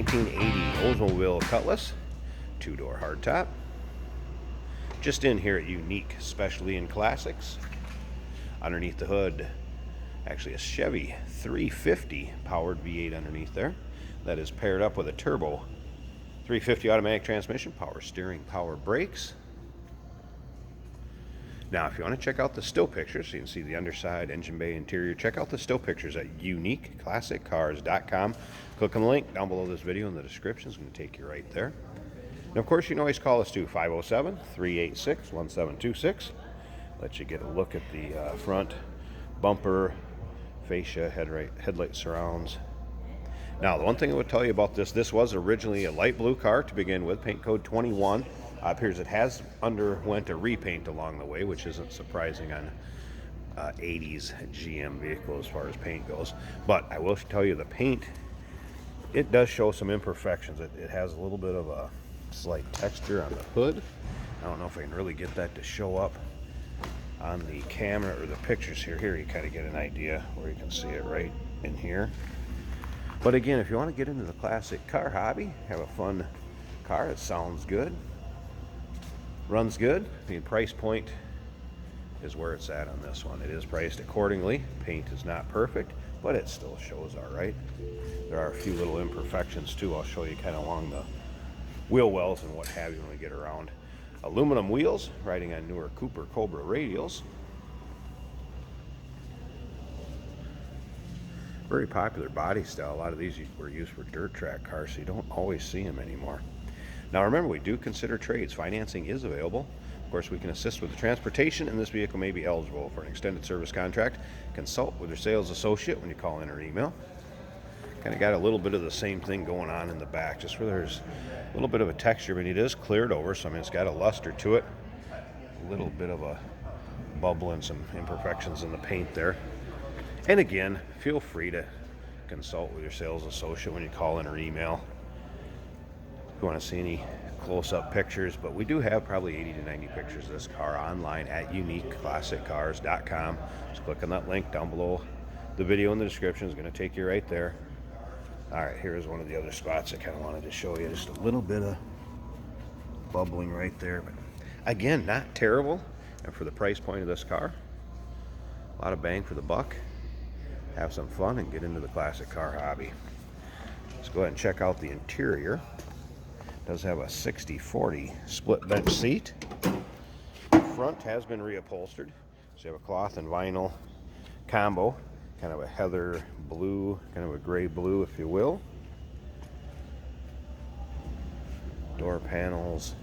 1980 Oldsmobile Cutlass, two-door hardtop. Just in here at Unique Specialty and Classics. Underneath the hood, actually a Chevy 350 powered V8 underneath there. That is paired up with a turbo 350 automatic transmission, power steering, power brakes. Now, if you want to check out the still pictures, so you can see the underside, engine bay, interior, check out the still pictures at uniqueclassiccars.com. Click on the link down below this video in the description. It's going to take you right there. And of course, you can always call us too, 507-386-1726. Let you get a look at the front bumper, fascia, headlight surrounds. Now, the one thing I would tell you about this was originally a light blue car to begin with, paint code 21. Appears it has underwent a repaint along the way, which isn't surprising on 80s GM vehicle as far as paint goes. But I will tell you, the paint, it does show some imperfections. It has a little bit of a slight texture on the hood. I don't know if I can really get that to show up on the camera or the pictures here. Here you kind of get an idea where you can see it right in here. But again, if you want to get into the classic car hobby, have a fun car that sounds good, runs good, the price point is where it's at on this one. It is priced accordingly. Paint is not perfect, but it still shows all right. There are a few little imperfections too. I'll show you kind of along the wheel wells and what have you when we get around. Aluminum wheels, riding on newer Cooper Cobra radials. Very popular body style. A lot of these were used for dirt track cars, so you don't always see them anymore. Now remember, we do consider trades. Financing is available. Of course, we can assist with the transportation, and this vehicle may be eligible for an extended service contract. Consult with your sales associate when you call in or email. Kind of got a little bit of the same thing going on in the back, just where there's a little bit of a texture, but it is cleared over, so I mean, it's got a luster to it. A little bit of a bubble and some imperfections in the paint there. And again, feel free to consult with your sales associate when you call in or email. If you want to see any close-up pictures, but we do have probably 80 to 90 pictures of this car online at uniqueclassiccars.com. Just click on that link down below the video in the description. It's going to take you right there. All right, here's one of the other spots I kind of wanted to show you. Just a little bit of bubbling right there, but again, not terrible. And for the price point of this car, a lot of bang for the buck. Have some fun and get into the classic car hobby. Let's go ahead and check out the interior. It does have a 60/40 split bench seat. The front has been reupholstered. So you have a cloth and vinyl combo, kind of a heather blue, kind of a gray blue, if you will. Door panels.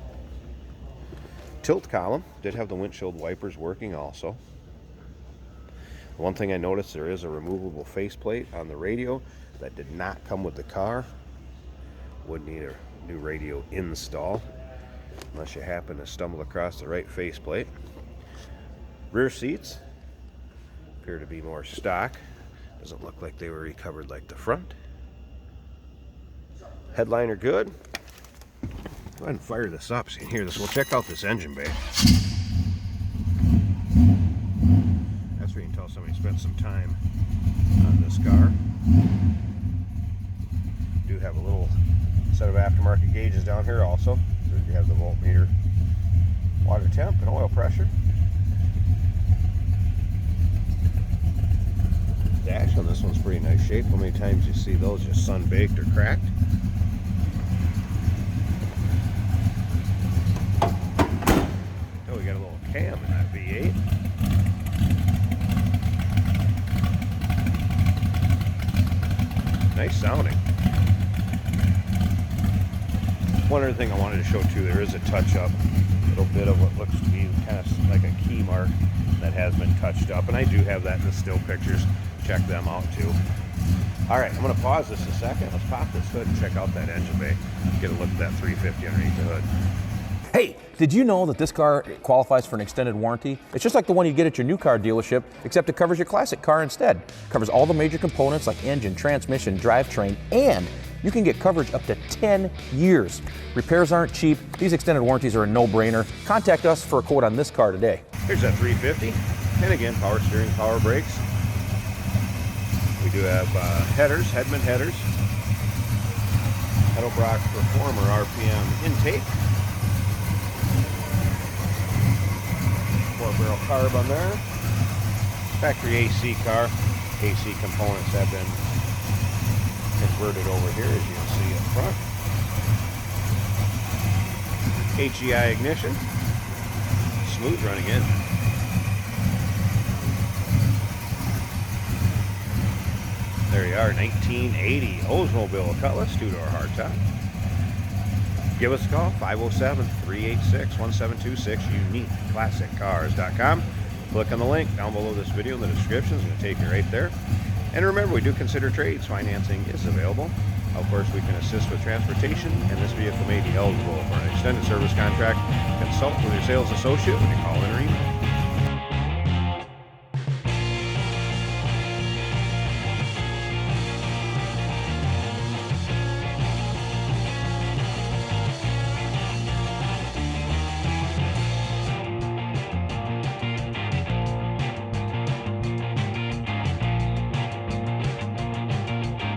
Tilt column. Did have the windshield wipers working also. One thing I noticed, there is a removable faceplate on the radio that did not come with the car. Would need a new radio install unless you happen to stumble across the right faceplate. Rear seats appear to be more stock. Doesn't look like they were recovered like the front. Headliner good. Go ahead and fire this up so you can hear this. We'll check out this engine bay. That's where you can tell somebody spent some time on this car. Do have a little set of aftermarket gauges down here also. So you have the voltmeter, water temp, and oil pressure. Dash on this one's pretty nice shape. How many times you see those just sun-baked or cracked? Oh, we got a little cam in that V8. Nice sounding. One other thing I wanted to show too, there is a touch-up, a little bit of what looks to be kind of like a key mark that has been touched up, and I do have that in the still pictures. Check them out too. All right, I'm going to pause this a second. Let's pop this hood and check out that engine bay. Get a look at that 350 underneath the hood. Hey, did you know that this car qualifies for an extended warranty? It's just like the one you get at your new car dealership, except it covers your classic car instead. It covers all the major components like engine, transmission, drivetrain, and you can get coverage up to 10 years. Repairs aren't cheap. These extended warranties are a no-brainer. Contact us for a quote on this car today. Here's that 350. And again, power steering, power brakes. We do have headers, Hedman headers. Edelbrock Performer RPM intake. 4-barrel carb on there. Factory AC car. AC components have been converted over here, as you can see up front. HEI ignition. Smooth running in. There you are, 1980 Oldsmobile Cutlass, 2-door hardtop. Give us a call, 507-386-1726, uniqueclassiccars.com. Click on the link down below this video in the description. It's going to take you right there. And remember, we do consider trades. Financing is available. Of course, we can assist with transportation, and this vehicle may be eligible for an extended service contract. Consult with your sales associate when you call in or email.